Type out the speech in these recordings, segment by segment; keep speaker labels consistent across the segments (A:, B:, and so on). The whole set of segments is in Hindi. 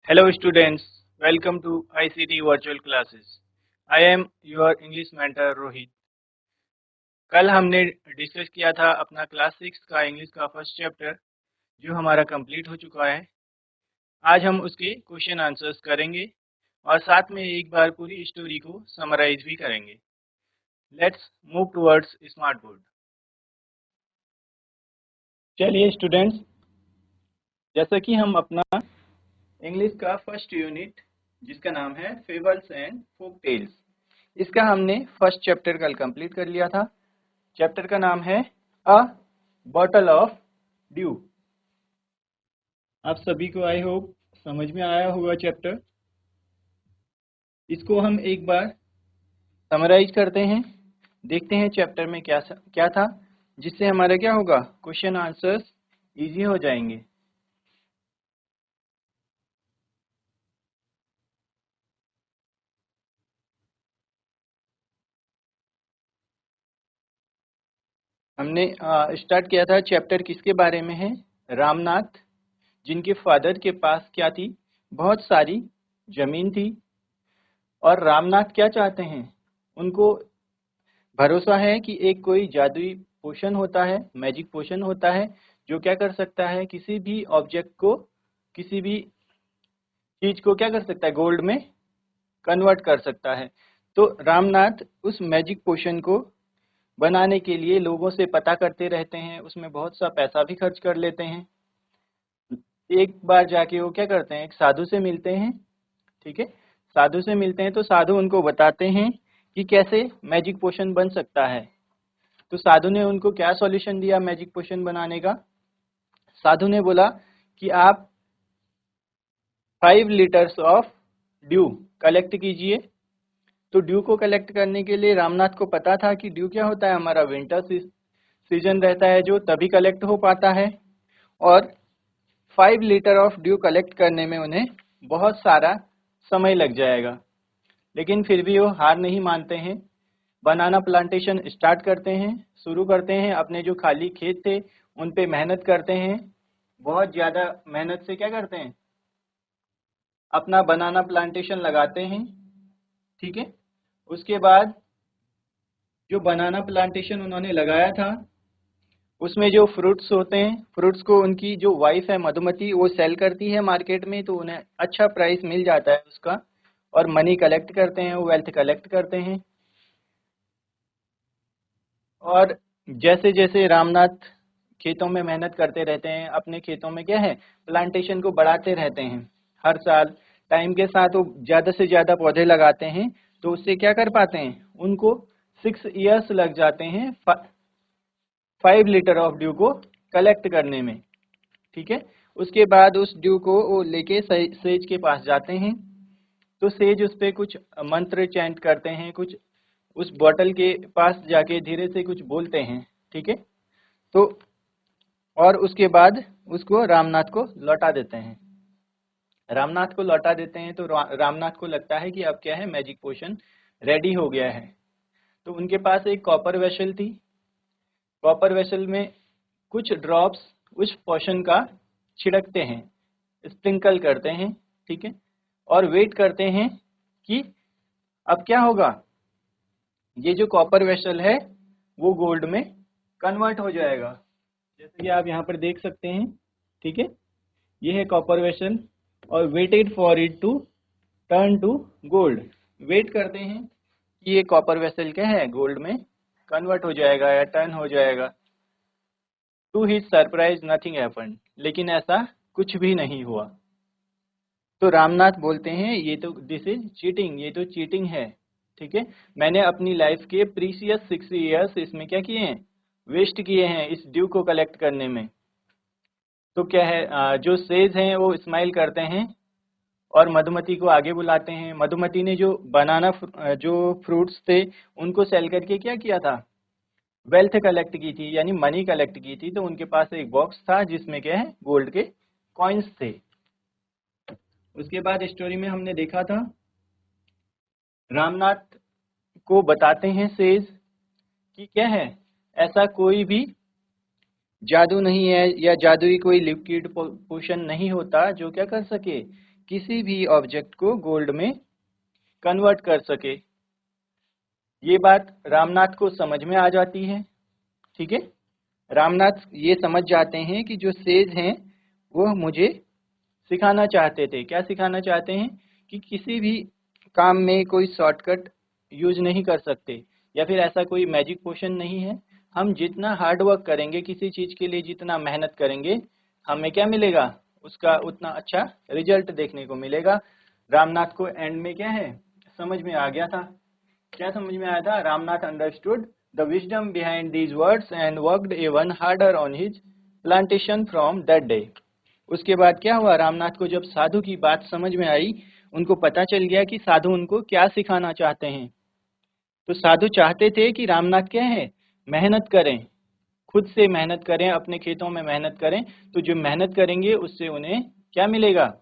A: Hello students, welcome to ICT virtual classes. I am your English mentor Rohit. कल हमने डिस्कस किया था अपना क्लास 6 का इंग्लिश का फर्स्ट चैप्टर जो हमारा कंप्लीट हो चुका है। आज हम उसके क्वेश्चन आंसर्स करेंगे और साथ में एक बार पूरी स्टोरी को समराइज भी करेंगे। Let's move towards smart board. चलिए स्टूडेंट्स, जैसा कि हम अपना इंग्लिश का फर्स्ट यूनिट जिसका नाम है फेबल्स एंड फोक टेल्स, इसका हमने फर्स्ट चैप्टर कल कंप्लीट कर लिया था। चैप्टर का नाम है अ बॉटल ऑफ ड्यू। आप सभी को आई होप समझ में आया होगा चैप्टर। इसको हम एक बार समराइज करते हैं, देखते हैं चैप्टर में क्या क्या था, जिससे हमारा क्या होगा, क्वेश्चन आंसर्स इजी हो जाएंगे। हमने स्टार्ट किया था चैप्टर किसके बारे में है, रामनाथ, जिनके फादर के पास क्या थी, बहुत सारी जमीन थी। और रामनाथ क्या चाहते हैं, उनको भरोसा है कि एक कोई जादुई पोशन होता है, मैजिक पोशन होता है, जो क्या कर सकता है, किसी भी ऑब्जेक्ट को, किसी भी चीज को क्या कर सकता है, गोल्ड में कन्वर्ट कर सकता है। तो रामनाथ उस मैजिक पोशन को बनाने के लिए लोगों से पता करते रहते हैं, उसमें बहुत सा पैसा भी खर्च कर लेते हैं। एक बार जाके वो क्या करते हैं, एक साधु से मिलते हैं। ठीक है, साधु से मिलते हैं तो साधु उनको बताते हैं कि कैसे मैजिक पोशन बन सकता है। तो साधु ने उनको क्या सॉल्यूशन दिया मैजिक पोशन बनाने का, साधु ने बोला कि आप 5 लीटर्स ऑफ ड्यू कलेक्ट कीजिए। तो ड्यू को कलेक्ट करने के लिए रामनाथ को पता था कि ड्यू क्या होता है, हमारा विंटर सीजन रहता है जो तभी कलेक्ट हो पाता है। और 5 लीटर ऑफ ड्यू कलेक्ट करने में उन्हें बहुत सारा समय लग जाएगा, लेकिन फिर भी वो हार नहीं मानते हैं। बनाना प्लांटेशन स्टार्ट करते हैं, शुरू करते हैं। अपने जो खाली खेत थे उन पे मेहनत करते हैं, बहुत ज़्यादा मेहनत से क्या करते हैं, अपना बनाना प्लांटेशन लगाते हैं। ठीक है, उसके बाद जो बनाना प्लांटेशन उन्होंने लगाया था उसमें जो फ्रूट्स होते हैं, फ्रूट्स को उनकी जो वाइफ है मधुमती वो सेल करती है मार्केट में, तो उन्हें अच्छा प्राइस मिल जाता है उसका, और मनी कलेक्ट करते हैं, वो वेल्थ कलेक्ट करते हैं। और जैसे जैसे रामनाथ खेतों में मेहनत करते रहते हैं, अपने खेतों में क्या है, प्लांटेशन को बढ़ाते रहते हैं। हर साल टाइम के साथ वो ज़्यादा से ज़्यादा पौधे लगाते हैं, तो उससे क्या कर पाते हैं, उनको 6 ईयर्स लग जाते हैं 5 लीटर ऑफ ड्यू को कलेक्ट करने में। ठीक है, उसके बाद उस ड्यू को वो लेके सेज के पास जाते हैं। तो सेज उस पर कुछ मंत्र चैंट करते हैं, कुछ उस बॉटल के पास जाके धीरे से कुछ बोलते हैं। ठीक है, तो और उसके बाद उसको रामनाथ को लौटा देते हैं। रामनाथ को लौटा देते हैं तो रामनाथ को लगता है कि अब क्या है, मैजिक पोशन रेडी हो गया है। तो उनके पास एक कॉपर वेसल थी, कॉपर वेसल में कुछ ड्रॉप्स उस पोशन का छिड़कते हैं, स्प्रिंकल करते हैं। ठीक है, और वेट करते हैं कि अब क्या होगा, ये जो कॉपर वेसल है वो गोल्ड में कन्वर्ट हो जाएगा, जैसे कि आप यहाँ पर देख सकते हैं। ठीक है, ये है कॉपर वेसल, और waited for it to turn to gold. Wait करते हैं कि ये कॉपर वेसल क्या है, गोल्ड में कन्वर्ट हो जाएगा या टर्न हो जाएगा। To his surprise nothing happened, लेकिन ऐसा कुछ भी नहीं हुआ। तो रामनाथ बोलते हैं ये तो दिस इज चीटिंग, ये तो चीटिंग है। ठीक है, मैंने अपनी लाइफ के प्रीसियस 6 ईयर्स इसमें क्या किए हैं, वेस्ट किए हैं इस ड्यू को कलेक्ट करने में। तो क्या है, जो सेज हैं वो स्माइल करते हैं और मधुमती को आगे बुलाते हैं। मधुमती ने जो बनाना जो फ्रूट्स थे उनको सेल करके क्या किया था, वेल्थ कलेक्ट की थी, यानी मनी कलेक्ट की थी। तो उनके पास एक बॉक्स था जिसमें क्या है, गोल्ड के कॉइन्स थे। उसके बाद स्टोरी में हमने देखा था, रामनाथ को बताते हैं सेज कि क्या है, ऐसा कोई भी जादू नहीं है या जादुई कोई लिक्विड पोशन नहीं होता जो क्या कर सके, किसी भी ऑब्जेक्ट को गोल्ड में कन्वर्ट कर सके। ये बात रामनाथ को समझ में आ जाती है। ठीक है, रामनाथ ये समझ जाते हैं कि जो सेज हैं वो मुझे सिखाना चाहते थे। क्या सिखाना चाहते हैं? कि किसी भी काम में कोई शॉर्टकट यूज नहीं कर सकते, या फिर ऐसा कोई मैजिक पोशन नहीं है। हम जितना हार्ड वर्क करेंगे किसी चीज के लिए, जितना मेहनत करेंगे, हमें क्या मिलेगा? उसका उतना अच्छा रिजल्ट देखने को मिलेगा। रामनाथ को एंड में क्या है, समझ में आ गया था। क्या समझ में आया था? Ramnath understood the wisdom behind these words and worked even harder on his plantation from that day. उसके बाद क्या हुआ? रामनाथ को जब साधु की बात समझ में आई, उनको पता चल गया कि साधु उनको क्या सिखाना चाहते हैं। तो साधु चाहते थे कि रामनाथ क्या है, मेहनत करें, खुद से मेहनत करें, अपने खेतों में मेहनत करें। तो जो मेहनत करेंगे उससे उन्हें क्या मिलेगा?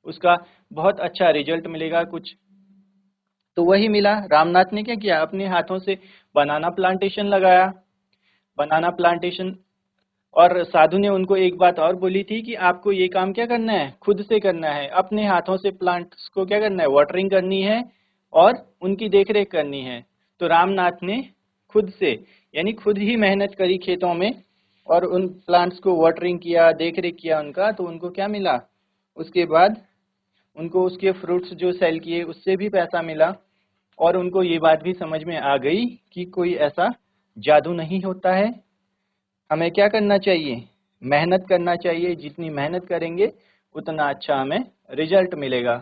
A: उसका बहुत अच्छा रिजल्ट मिलेगा कुछ। तो वही मिला। रामनाथ ने क्या किया? अपने हाथों से बनाना प्लांटेशन लगाया, बनाना प्लांटेशन। और साधु ने उनको एक बात और बोली थी कि आपको ये काम क्या करना है, खुद से करना है। अपने हाथों से प्लांट्स को क्या करना है, वाटरिंग करनी है और उनकी देखरेख करनी है। तो रामनाथ ने खुद से, यानी खुद ही मेहनत करी खेतों में, और उन प्लांट्स को वाटरिंग किया, देखरेख किया उनका। तो उनको क्या मिला? उसके बाद उनको उसके फ्रूट्स जो सेल किए उससे भी पैसा मिला। और उनको ये बात भी समझ में आ गई कि कोई ऐसा जादू नहीं होता है। हमें क्या करना चाहिए? मेहनत करना चाहिए। जितनी मेहनत करेंगे उतना अच्छा हमें रिजल्ट मिलेगा।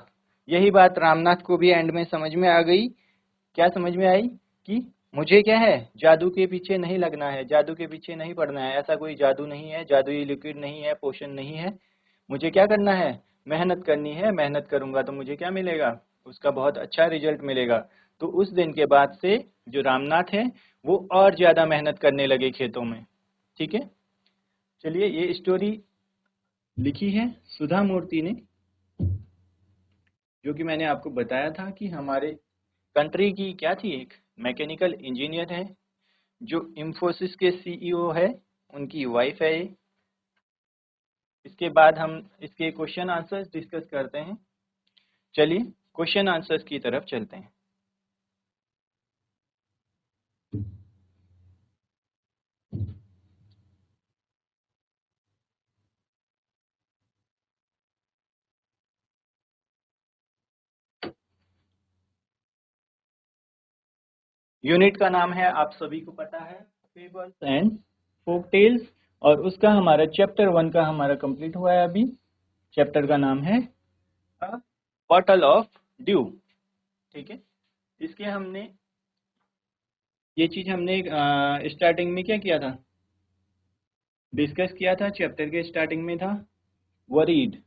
A: यही बात रामनाथ को भी एंड में समझ में आ गई। क्या समझ में आई? कि मुझे क्या है, जादू के पीछे नहीं लगना है, जादू के पीछे नहीं पड़ना है। ऐसा कोई जादू नहीं है, जादुई लिक्विड नहीं है, पोशन नहीं है। मुझे क्या करना है? मेहनत करनी है। मेहनत करूंगा तो मुझे क्या मिलेगा? उसका बहुत अच्छा रिजल्ट मिलेगा। तो उस दिन के बाद से जो रामनाथ है वो और ज्यादा मेहनत करने लगे खेतों में। ठीक है, चलिए, ये स्टोरी लिखी है सुधा मूर्ति ने, जो कि मैंने आपको बताया था कि हमारे कंट्री की क्या थी, एक मैकेनिकल इंजीनियर है, जो इंफोसिस के सीईओ है, उनकी वाइफ है ये। इसके बाद हम इसके क्वेश्चन आंसर्स डिस्कस करते हैं। चलिए क्वेश्चन आंसर्स की तरफ चलते हैं। यूनिट का नाम है, आप सभी को पता है, फेबल्स एंड फोक टेल्स। और उसका हमारा चैप्टर 1 का हमारा कंप्लीट हुआ है अभी। चैप्टर का नाम है बॉटल ऑफ ड्यू। ठीक है, इसके हमने ये चीज हमने स्टार्टिंग में क्या किया था, डिस्कस किया था। चैप्टर के स्टार्टिंग में था वरीड।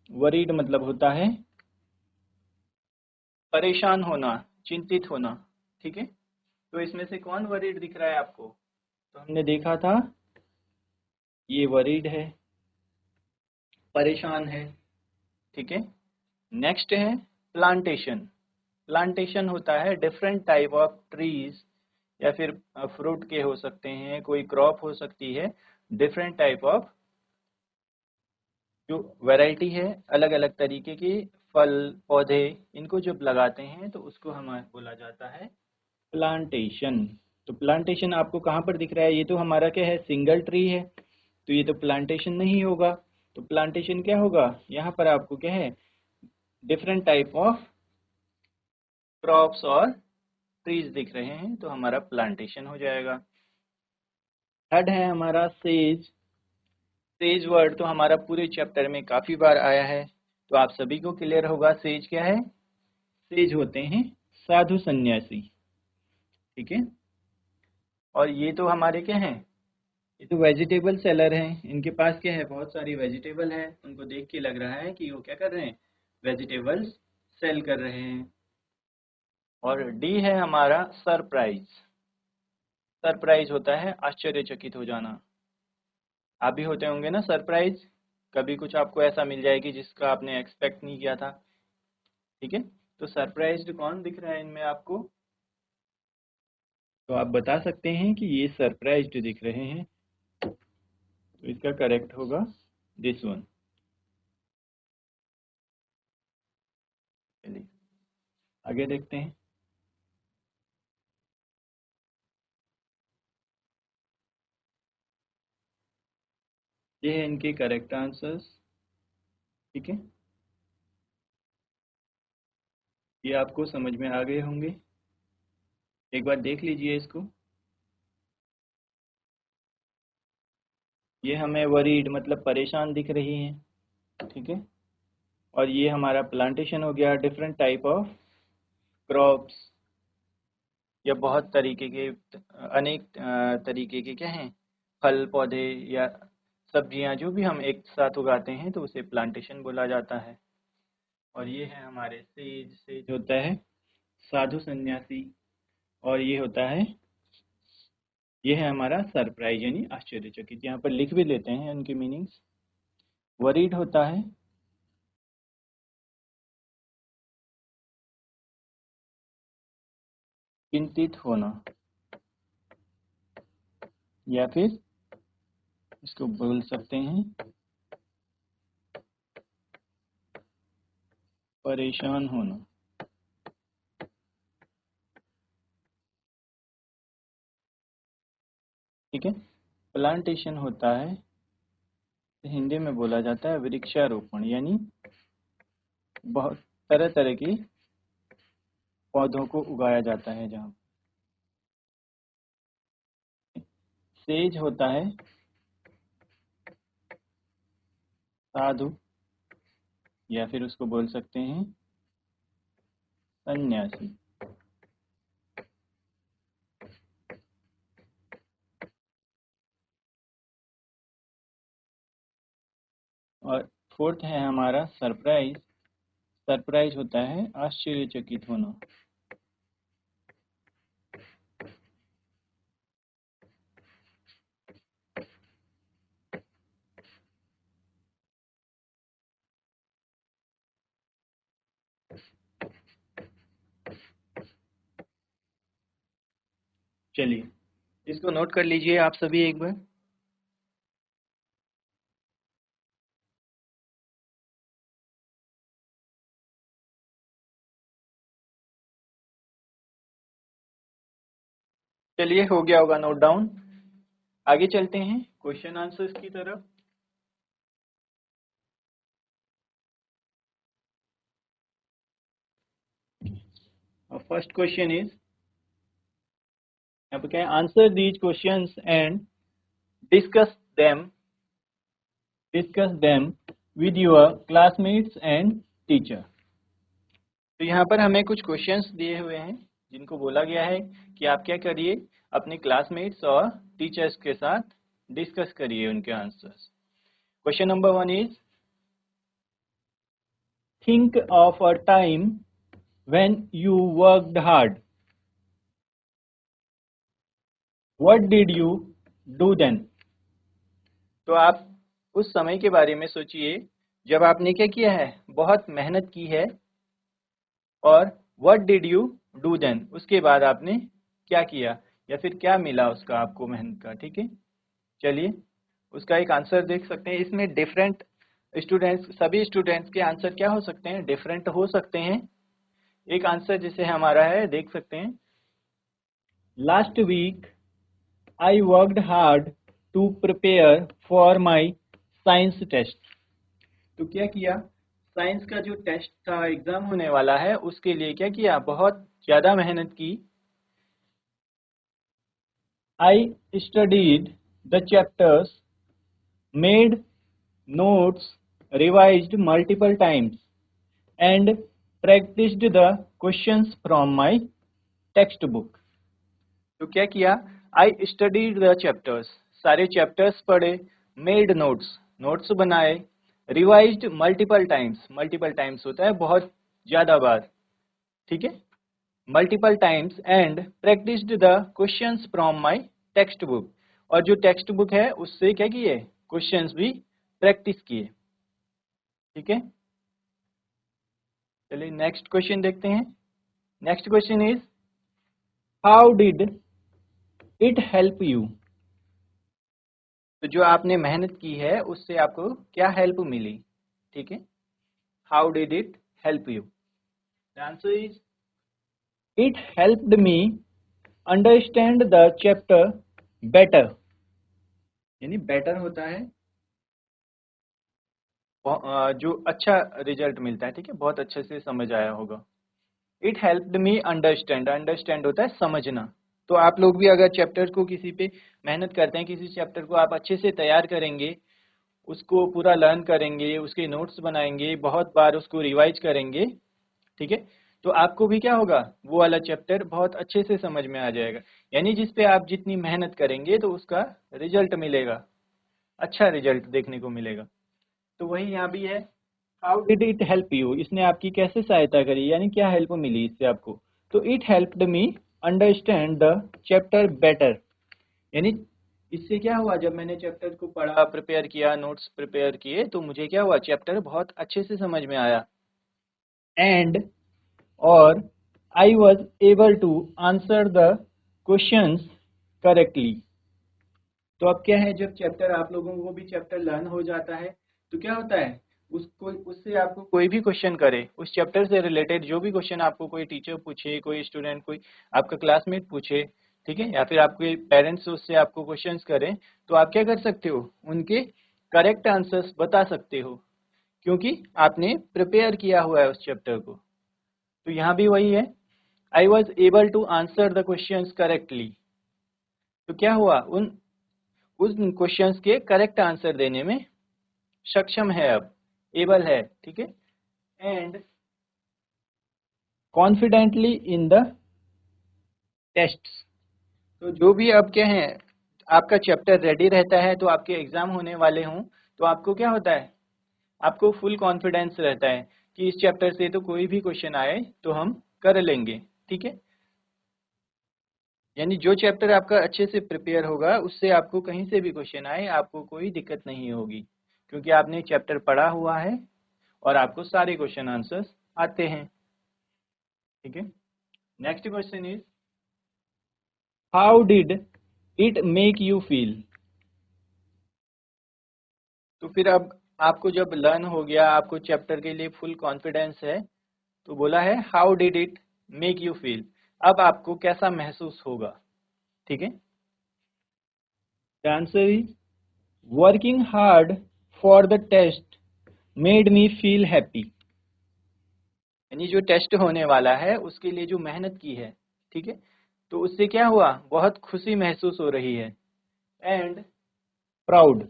A: वरीड मतलब होता है परेशान होना, चिंतित होना। ठीक है, तो इसमें से कौन वरीड दिख रहा है आपको? तो हमने देखा था ये वरीड है, परेशान है। ठीक है, नेक्स्ट है प्लांटेशन। प्लांटेशन होता है डिफरेंट टाइप ऑफ ट्रीज, या फिर फ्रूट के हो सकते हैं, कोई क्रॉप हो सकती है। डिफरेंट टाइप ऑफ जो वैरायटी है, अलग अलग तरीके के फल पौधे, इनको जब लगाते हैं तो उसको हमारा बोला जाता है प्लांटेशन। तो प्लांटेशन आपको कहाँ पर दिख रहा है? ये तो हमारा क्या है, सिंगल ट्री है, तो ये तो प्लांटेशन नहीं होगा। तो प्लांटेशन क्या होगा? यहाँ पर आपको क्या है, डिफरेंट टाइप ऑफ क्रॉप्स और ट्रीज दिख रहे हैं, तो हमारा प्लांटेशन हो जाएगा। थर्ड है हमारा सेज। सेज वर्ड तो हमारा पूरे चैप्टर में काफी बार आया है, तो आप सभी को क्लियर होगा सेज क्या है। सेज होते हैं साधु सन्यासी। ठीक है, और ये तो हमारे क्या हैं, ये तो वेजिटेबल सेलर हैं। इनके पास क्या है, बहुत सारी वेजिटेबल है। उनको देख के लग रहा है कि वो क्या कर रहे हैं, वेजिटेबल्स सेल कर रहे हैं। और डी है हमारा सरप्राइज। सरप्राइज होता है आश्चर्यचकित हो जाना। आप भी होते होंगे ना सरप्राइज, कभी कुछ आपको ऐसा मिल जाए कि जिसका आपने एक्सपेक्ट नहीं किया था। ठीक है, तो सरप्राइज्ड कौन दिख रहा है इनमें आपको? तो आप बता सकते हैं कि ये सरप्राइज्ड दिख रहे हैं, तो इसका करेक्ट होगा दिस वन। चलिए आगे देखते हैं। ये है इनके करेक्ट आंसर्स। ठीक है, ये आपको समझ में आ गए होंगे। एक बार देख लीजिए इसको। ये हमें वरीड मतलब परेशान दिख रही हैं। ठीक है, और ये हमारा प्लांटेशन हो गया, डिफरेंट टाइप ऑफ क्रॉप्स, या बहुत तरीके के अनेक तरीके के क्या हैं, फल पौधे या सब्जियां जो भी हम एक साथ उगाते हैं तो उसे प्लांटेशन बोला जाता है। और ये है हमारे सेज। सेज होता है साधु सन्यासी। और ये होता है, ये है हमारा सरप्राइज यानी आश्चर्यचकित। यहाँ पर लिख भी लेते हैं उनके मीनिंग्स। वरीड होता है चिंतित होना, या फिर इसको बोल सकते हैं परेशान होना। ठीक है, प्लांटेशन होता है, हिंदी में बोला जाता है वृक्षारोपण, यानी बहुत तरह तरह के पौधों को उगाया जाता है। जहाँ सेज होता है साधु, या फिर उसको बोल सकते हैं सन्यासी। और फोर्थ है हमारा सरप्राइज। सरप्राइज होता है आश्चर्यचकित होना। चलिए इसको नोट कर लीजिए आप सभी एक बार। चलिए हो गया होगा नोट डाउन। आगे चलते हैं क्वेश्चन आंसर्स की तरफ। फर्स्ट क्वेश्चन इज, यहाँ पे क्या है, answer these questions and discuss them, discuss them with your classmates and teacher. तो यहाँ पर हमें कुछ क्वेश्चंस दिए हुए हैं जिनको बोला गया है कि आप क्या करिए, अपने क्लासमेट्स और टीचर्स के साथ डिस्कस करिए उनके answers. Question number 1 is, think of a time when you worked hard, what did you do then. तो आप उस समय के बारे में सोचिए जब आपने क्या किया है, बहुत मेहनत की है। और what did you do then, उसके बाद आपने क्या किया, या फिर क्या मिला उसका आपको मेहनत का। ठीक है, चलिए उसका एक आंसर देख सकते हैं। इसमें डिफरेंट स्टूडेंट्स, सभी स्टूडेंट्स के आंसर क्या हो सकते हैं, डिफरेंट हो सकते हैं। एक आंसर जैसे हमारा है, देख सकते हैं, last week I worked hard to prepare for my science test. तो क्या किया, साइंस का जो टेस्ट था, एग्जाम होने वाला है, उसके लिए क्या किया, बहुत ज़्यादा मेहनत की। I studied the chapters, made notes, revised multiple times, and practiced the questions from my textbook. तो क्या किया, I studied the chapters, सारे चैप्टर्स पढ़े, made notes, नोट्स बनाए, revised multiple times, multiple times होता है बहुत ज़्यादा बार। ठीक है, multiple times, and practised the questions from my text book, और जो टेक्स्ट बुक है उससे क्या किए, क्वेश्चंस भी प्रैक्टिस किए। ठीक है, चलिए नेक्स्ट क्वेश्चन देखते हैं। Next question is, how did it help you. तो जो आपने मेहनत की है उससे आपको क्या हेल्प मिली। ठीक है, how did it help you. The answer is it helped me understand the chapter better. यानी बेटर होता है जो अच्छा रिजल्ट मिलता है, ठीक है, बहुत अच्छे से समझ आया होगा। It helped me understand, understand होता है समझना। तो आप लोग भी अगर चैप्टर को किसी पे मेहनत करते हैं, किसी चैप्टर को आप अच्छे से तैयार करेंगे, उसको पूरा लर्न करेंगे, उसके नोट्स बनाएंगे, बहुत बार उसको रिवाइज करेंगे, ठीक है, तो आपको भी क्या होगा, वो वाला चैप्टर बहुत अच्छे से समझ में आ जाएगा। यानी जिस पे आप जितनी मेहनत करेंगे तो उसका रिजल्ट मिलेगा, अच्छा रिजल्ट देखने को मिलेगा। तो वही यहाँ भी है, how did it help you, इसने आपकी कैसे सहायता करी, यानी क्या हेल्प मिली इससे आपको। तो it helped me understand the chapter better, यानी इससे क्या हुआ, जब मैंने चैप्टर को पढ़ा, प्रिपेयर किया, नोट्स प्रिपेयर किए, तो मुझे क्या हुआ, चैप्टर बहुत अच्छे से समझ में आया। एंड और I was able to answer the questions correctly. तो अब क्या है, जब चैप्टर आप लोगों को भी चैप्टर लर्न हो जाता है, तो क्या होता है, उसको उससे आपको कोई भी क्वेश्चन करे, उस चैप्टर से रिलेटेड जो भी क्वेश्चन आपको कोई टीचर पूछे, कोई स्टूडेंट, कोई आपका क्लासमेट पूछे, ठीक है, या फिर आपके पेरेंट्स उससे आपको क्वेश्चंस करें, तो आप क्या कर सकते हो, उनके करेक्ट आंसर्स बता सकते हो, क्योंकि आपने प्रिपेयर किया हुआ है उस चैप्टर को। तो यहाँ भी वही है, I was able to answer the questions correctly. तो क्या हुआ, उन क्वेश्चंस के करेक्ट आंसर देने में सक्षम है, अब एबल है, ठीक है। And confidently in the tests. तो जो भी अब क्या है, आपका चैप्टर रेडी रहता है, तो आपके एग्जाम होने वाले हों, तो आपको क्या होता है, आपको फुल कॉन्फिडेंस रहता है कि इस चैप्टर से तो कोई भी क्वेश्चन आए तो हम कर लेंगे, ठीक है। यानी जो चैप्टर आपका अच्छे से प्रिपेयर होगा, उससे आपको कहीं से भी क्वेश्चन आए, आपको कोई दिक्कत नहीं होगी, क्योंकि आपने चैप्टर पढ़ा हुआ है और आपको सारे क्वेश्चन आंसर्स आते हैं, ठीक है। Next question is, how did it make you feel. तो फिर अब आपको जब लर्न हो गया, आपको चैप्टर के लिए फुल कॉन्फिडेंस है, तो बोला है how did it make you feel, अब आपको कैसा महसूस होगा, ठीक है। The answer is working hard for the test made me feel happy. यानी जो टेस्ट होने वाला है उसके लिए जो मेहनत की है, ठीक है, तो उससे क्या हुआ, बहुत खुशी महसूस हो रही है। एंड प्राउड,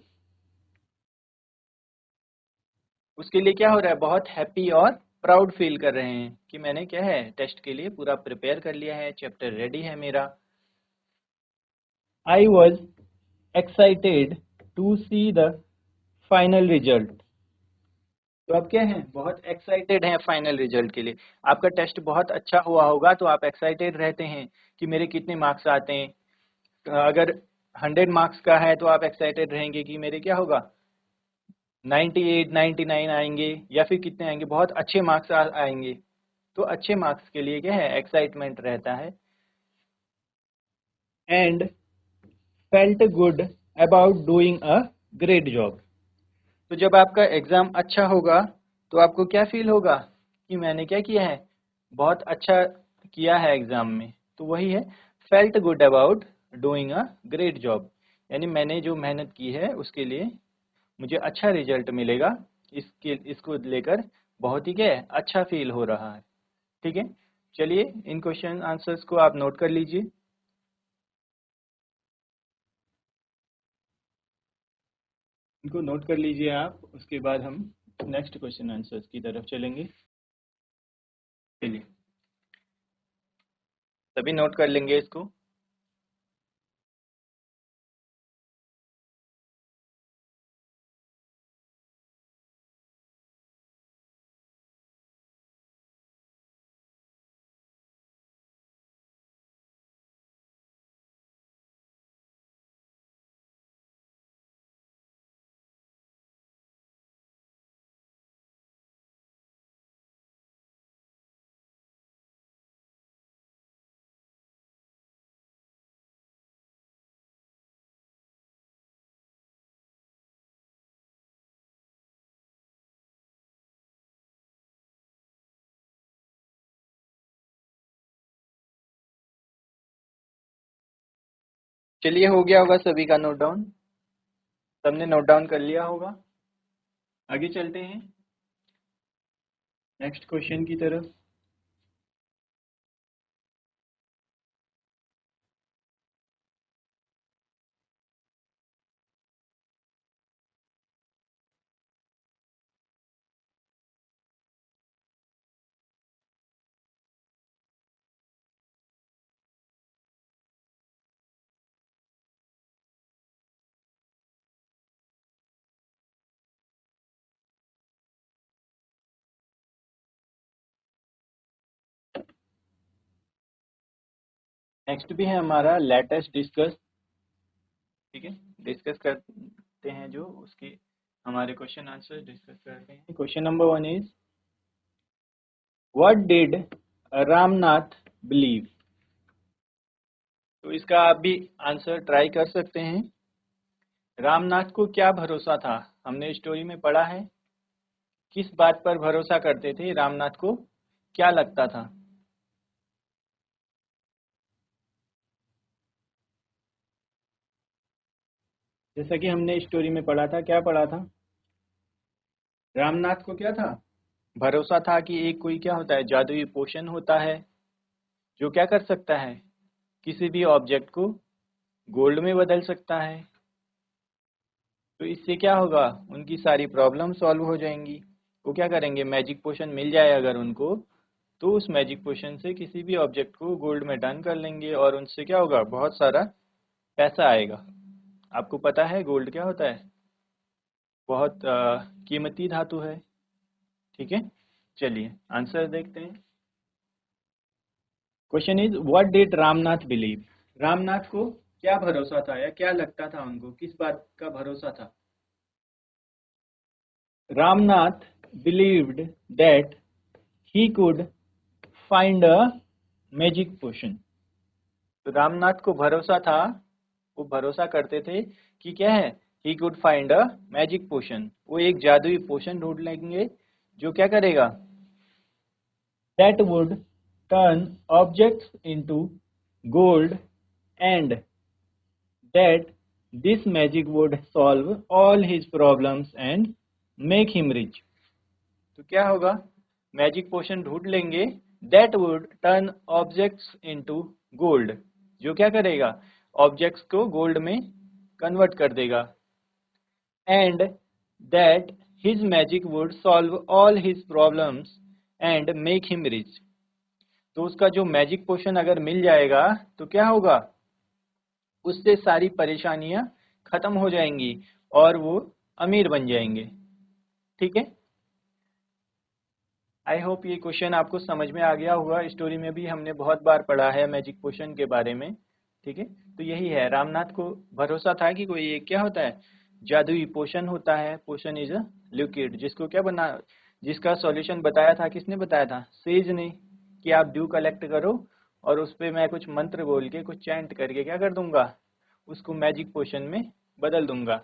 A: उसके लिए क्या हो रहा है, बहुत हैप्पी और प्राउड फील कर रहे हैं कि मैंने क्या है, टेस्ट के लिए पूरा प्रिपेयर कर लिया है, चैप्टर रेडी है मेरा। I was excited to see the final result. तो अब क्या है, बहुत एक्साइटेड हैं फाइनल रिजल्ट के लिए। आपका टेस्ट बहुत अच्छा हुआ होगा, तो आप एक्साइटेड रहते हैं कि मेरे कितने मार्क्स आते हैं। अगर 100 मार्क्स का है, तो आप एक्साइटेड रहेंगे कि मेरे क्या होगा, 98 99 आएंगे, या फिर कितने आएंगे, बहुत अच्छे मार्क्स आएंगे। तो अच्छे मार्क्स के लिए क्या है, एक्साइटमेंट रहता है। And felt good about doing a great job. तो जब आपका एग्जाम अच्छा होगा, तो आपको क्या फील होगा कि मैंने क्या किया है, बहुत अच्छा किया है एग्जाम में। तो वही है, felt good about doing a great job, यानी मैंने जो मेहनत की है उसके लिए मुझे अच्छा रिजल्ट मिलेगा, इसको लेकर बहुत ही क्या है, अच्छा फील हो रहा है, ठीक है। चलिए इन क्वेश्चन आंसर्स को आप नोट कर लीजिए, इनको नोट कर लीजिए आप, उसके बाद हम नेक्स्ट क्वेश्चन आंसर्स की तरफ चलेंगे। चलिए सभी नोट कर लेंगे इसको। चलिए, हो गया होगा सभी का नोट डाउन, सबने नोट डाउन कर लिया होगा। आगे चलते हैं नेक्स्ट क्वेश्चन की तरफ। नेक्स्ट भी है हमारा लेटेस्ट डिस्कस। ठीक है, डिस्कस करते हैं जो उसके हमारे क्वेश्चन आंसर डिस्कस करते हैं। Question number 1 is what did Ramnath believe. तो इसका आप भी आंसर ट्राई कर सकते हैं। रामनाथ को क्या भरोसा था, हमने स्टोरी में पढ़ा है। किस बात पर भरोसा करते थे रामनाथ को, क्या लगता था। जैसा कि हमने स्टोरी में पढ़ा था, क्या पढ़ा था, रामनाथ को क्या था, भरोसा था कि एक कोई क्या होता है, जादुई पोशन होता है जो क्या कर सकता है, किसी भी ऑब्जेक्ट को गोल्ड में बदल सकता है। तो इससे क्या होगा, उनकी सारी प्रॉब्लम सॉल्व हो जाएंगी। वो क्या करेंगे, मैजिक पोशन मिल जाए अगर उनको, तो उस मैजिक पोशन से किसी भी ऑब्जेक्ट को गोल्ड में टर्न कर लेंगे और उनसे क्या होगा, बहुत सारा पैसा आएगा। आपको पता है गोल्ड क्या होता है, बहुत कीमती धातु है। ठीक है, चलिए आंसर देखते हैं। Question is what did Ramnath believe. Ramnath को क्या भरोसा था या क्या लगता था, उनको किस बात का भरोसा था। Ramnath believed that he could find a magic potion. तो रामनाथ को भरोसा था, वो भरोसा करते थे कि क्या है, he could find a magic potion, वो एक जादुई पोशन ढूंढ लेंगे जो क्या करेगा, that would turn objects into gold and that this magic would solve all his problems and make him rich। तो क्या होगा, मैजिक पोशन ढूंढ लेंगे, that would turn objects into gold, जो क्या करेगा, ऑब्जेक्ट्स को गोल्ड में कन्वर्ट कर देगा, and that his magic would solve all his problems and make him rich। तो उसका जो मैजिक पोशन अगर मिल जाएगा तो क्या होगा, उससे सारी परेशानियां खत्म हो जाएंगी और वो अमीर बन जाएंगे। ठीक है, आई होप ये क्वेश्चन आपको समझ में आ गया होगा। स्टोरी में भी हमने बहुत बार पढ़ा है मैजिक पोशन के बारे में। ठीक है, तो यही है, रामनाथ को भरोसा था कि कोई एक क्या होता है, जादुई पोशन होता है। पोशन इज अ लिक्विड, जिसको क्या बना, जिसका सॉल्यूशन बताया था, किसने बताया था, सेज ने, कि आप ड्यू कलेक्ट करो और उस पर मैं कुछ मंत्र बोल के, कुछ चैंट करके क्या कर दूंगा, उसको मैजिक पोशन में बदल दूंगा।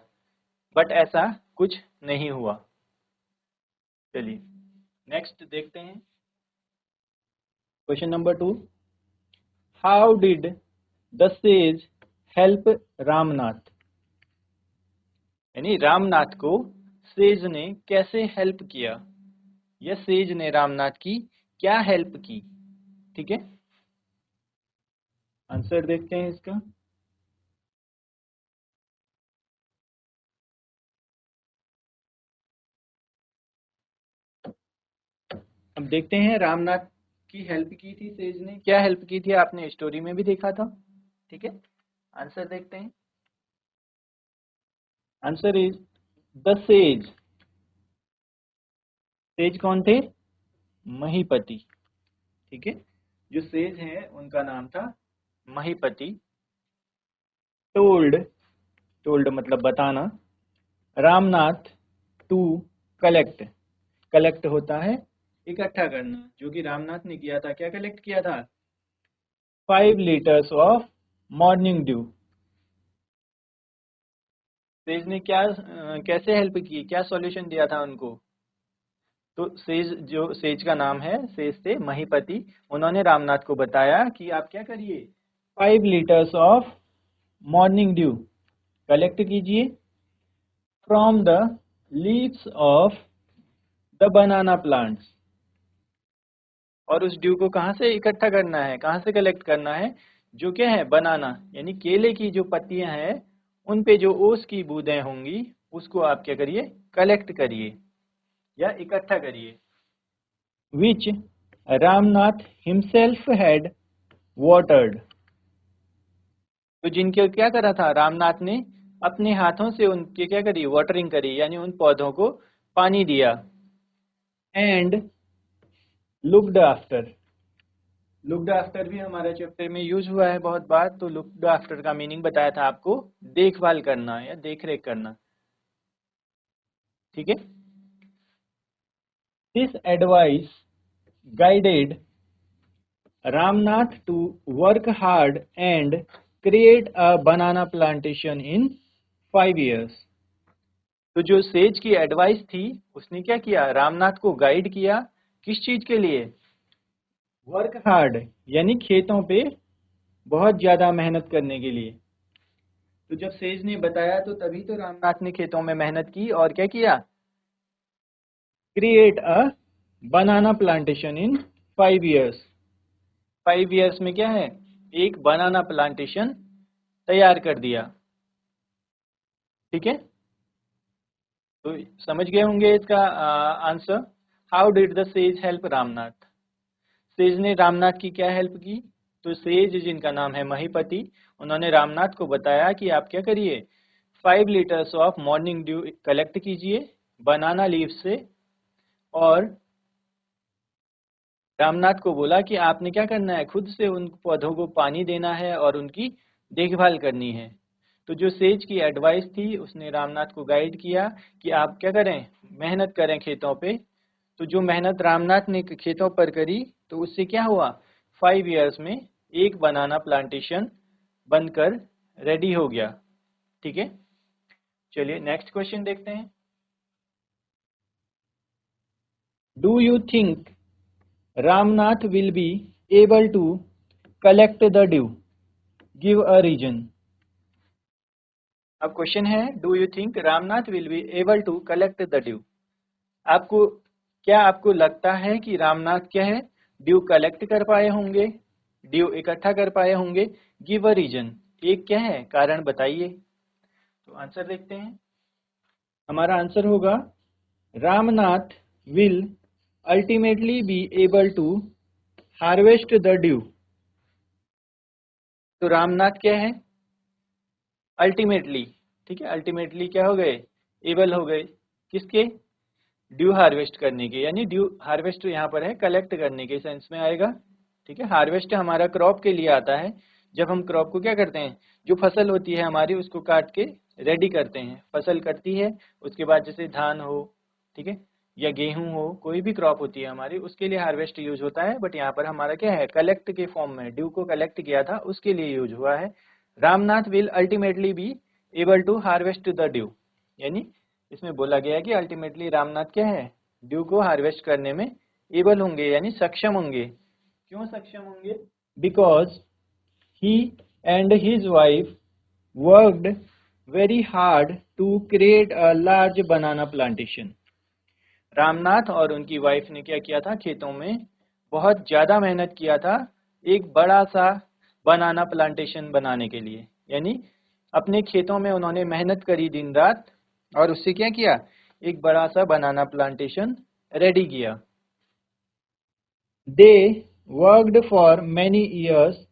A: बट ऐसा कुछ नहीं हुआ। चलिए नेक्स्ट देखते हैं। Question number 2, how did the sage help Ramnath. यानी रामनाथ को सेज ने कैसे हेल्प किया, या सेज ने रामनाथ की क्या हेल्प की। ठीक है, आंसर देखते हैं इसका। अब देखते हैं रामनाथ की हेल्प की थी सेज ने, क्या हेल्प की थी, आपने स्टोरी में भी देखा था। ठीक है, आंसर देखते हैं। Answer is the sage. Says कौन थे, महीपति। ठीक है, जो सेज है उनका नाम था महीपति। टोल्ड, टोल्ड मतलब बताना, रामनाथ टू कलेक्ट, कलेक्ट होता है इकट्ठा करना, जो कि रामनाथ ने किया था। क्या कलेक्ट किया था, 5 litres of morning due. Says ने क्या कैसे हेल्प की, क्या सॉल्यूशन दिया था उनको। तो सेज, जो सेज का नाम है, सेज थे महीपति, उन्होंने रामनाथ को बताया कि आप क्या करिए, 5 litres of morning dew collect कीजिए from the leaves of the banana plants. और उस ड्यू को कहाँ से इकट्ठा करना है, कहाँ से कलेक्ट करना है? जो क्या है, बनाना यानी केले की जो पत्तियां हैं उन पे जो ओस की बूंदें होंगी उसको आप क्या करिए, कलेक्ट करिए या इकट्ठा करिए। विच रामनाथ हिमसेल्फ हैड वाटर्ड, तो जिनके क्या करा था, रामनाथ ने अपने हाथों से उनके क्या करी, वाटरिंग करी यानी उन पौधों को पानी दिया। And looked after, looked after भी हमारे चैप्टर में यूज हुआ है बहुत बार, तो लुक्ड आफ्टर का मीनिंग बताया था आपको, देखभाल करना या देखरेख करना। ठीक है, this advice guided Ramnath to work hard and create a banana plantation in 5 years। तो जो सेज की एडवाइस थी उसने क्या किया, रामनाथ को गाइड किया, किस चीज के लिए, वर्क हार्ड यानी खेतों पे बहुत ज्यादा मेहनत करने के लिए। तो जब सेज ने बताया तो तभी तो रामनाथ ने खेतों में मेहनत की और क्या किया, create a banana plantation in 5 years। 5 years में क्या है, एक बनाना प्लांटेशन तैयार कर दिया। ठीक है, तो समझ गए होंगे इसका answer. How did the sage help Ramnath, says ने रामनाथ की क्या हेल्प की? तो सेज जिनका नाम है महीपति, उन्होंने रामनाथ को बताया कि आप क्या करिए, 5 liters of morning dew collect कीजिए बनाना लीव से, और रामनाथ को बोला कि आपने क्या करना है, खुद से उन पौधों को पानी देना है और उनकी देखभाल करनी है। तो जो सेज की एडवाइस थी उसने रामनाथ को गाइड किया कि आप क्या करें, मेहनत करें खेतों पे। तो जो मेहनत रामनाथ ने खेतों पर करी तो उससे क्या हुआ, 5 years में एक बनाना प्लांटेशन बनकर रेडी हो गया। ठीक है, चलिए नेक्स्ट क्वेश्चन देखते हैं। Do you think Ramnath will be able to collect the dew, give a reason. अब क्वेश्चन है, do you think Ramnath will be able to collect the dew, आपको क्या, आपको लगता है कि रामनाथ क्या है, ड्यू कलेक्ट कर पाए होंगे, ड्यू इकट्ठा कर पाए होंगे। गिव अ रीजन, एक क्या है, कारण बताइए। तो आंसर देखते हैं, हमारा आंसर होगा Ramnath will ultimately be able to harvest the dew. तो रामनाथ क्या है, अल्टीमेटली, ठीक है, अल्टीमेटली क्या हो गए, एबल हो गए, किसके, ड्यू हार्वेस्ट करने के, यानी ड्यू हार्वेस्ट यहाँ पर है कलेक्ट करने के सेंस में आएगा। ठीक है, हार्वेस्ट हमारा क्रॉप के लिए आता है, जब हम क्रॉप को क्या करते हैं, जो फसल होती है हमारी उसको काट के रेडी करते हैं, फसल कटती है उसके बाद जैसे धान हो, ठीक है, या गेहूं हो, कोई भी क्रॉप होती है हमारी उसके लिए हार्वेस्ट यूज होता है। बट यहाँ पर हमारा क्या है, कलेक्ट के फॉर्म में ड्यू को कलेक्ट किया था उसके लिए यूज हुआ है। Ramnath will ultimately be able to harvest the dew, यानी इसमें बोला गया है कि अल्टीमेटली रामनाथ क्या है, ड्यू को हार्वेस्ट करने में एबल होंगे यानी सक्षम होंगे। क्यों सक्षम होंगे, because he and his wife worked very hard to create a large banana plantation. Ramnath और उनकी वाइफ ने क्या किया था, खेतों में बहुत ज्यादा मेहनत किया था एक बड़ा सा बनाना प्लांटेशन बनाने के लिए, यानी अपने खेतों में उन्होंने मेहनत करी दिन रात और उससे क्या किया, एक बड़ा सा बनाना प्लांटेशन रेडी किया। They worked for many years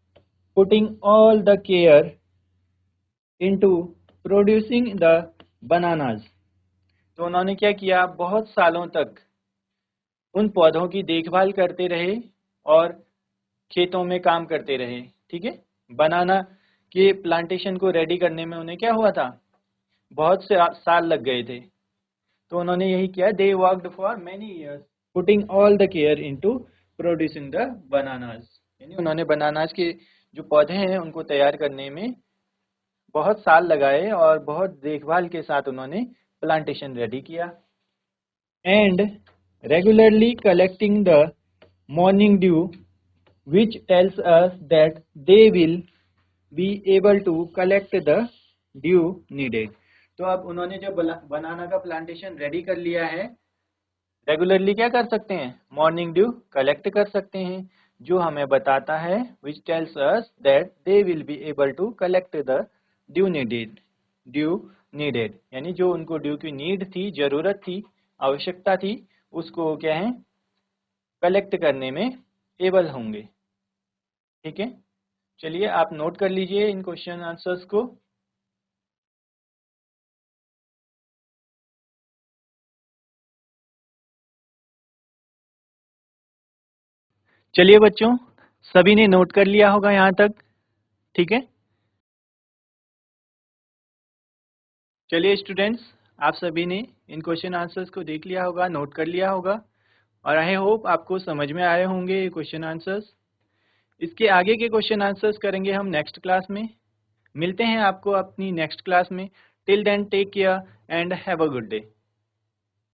A: putting all the care into producing the bananas. तो उन्होंने क्या किया, बहुत सालों तक उन पौधों की देखभाल करते रहे और खेतों में काम करते रहे। ठीक है, बनाना के प्लांटेशन को रेडी करने में उन्हें क्या हुआ था, बहुत से साल लग गए थे। तो उन्होंने यही किया, they worked for many years putting all the care into producing the bananas, यानी उन्होंने बनानास के जो पौधे हैं उनको तैयार करने में बहुत साल लगाए और बहुत देखभाल के साथ उन्होंने प्लांटेशन रेडी किया। And regularly collecting the morning due which tells us that they will be able to collect the dew needed। तो अब उन्होंने जो बनाना का प्लांटेशन रेडी कर लिया है, रेगुलरली क्या कर सकते हैं, मॉर्निंग ड्यू कलेक्ट कर सकते हैं, जो हमें बताता है which tells us that they will be able to collect the dew needed. Dew needed यानी जो उनको ड्यू की नीड थी, जरूरत थी, आवश्यकता थी, उसको क्या है, कलेक्ट करने में एबल होंगे। ठीक है, चलिए आप नोट कर लीजिए इन क्वेश्चन आंसर्स को। चलिए बच्चों, सभी ने नोट कर लिया होगा यहाँ तक। ठीक है, चलिए स्टूडेंट्स, आप सभी ने इन क्वेश्चन आंसर्स को देख लिया होगा, नोट कर लिया होगा, और आई होप आपको समझ में आए होंगे ये क्वेश्चन आंसर्स। इसके आगे के क्वेश्चन आंसर्स करेंगे हम नेक्स्ट क्लास में। मिलते हैं आपको अपनी नेक्स्ट क्लास में। Till then take care and have a good day.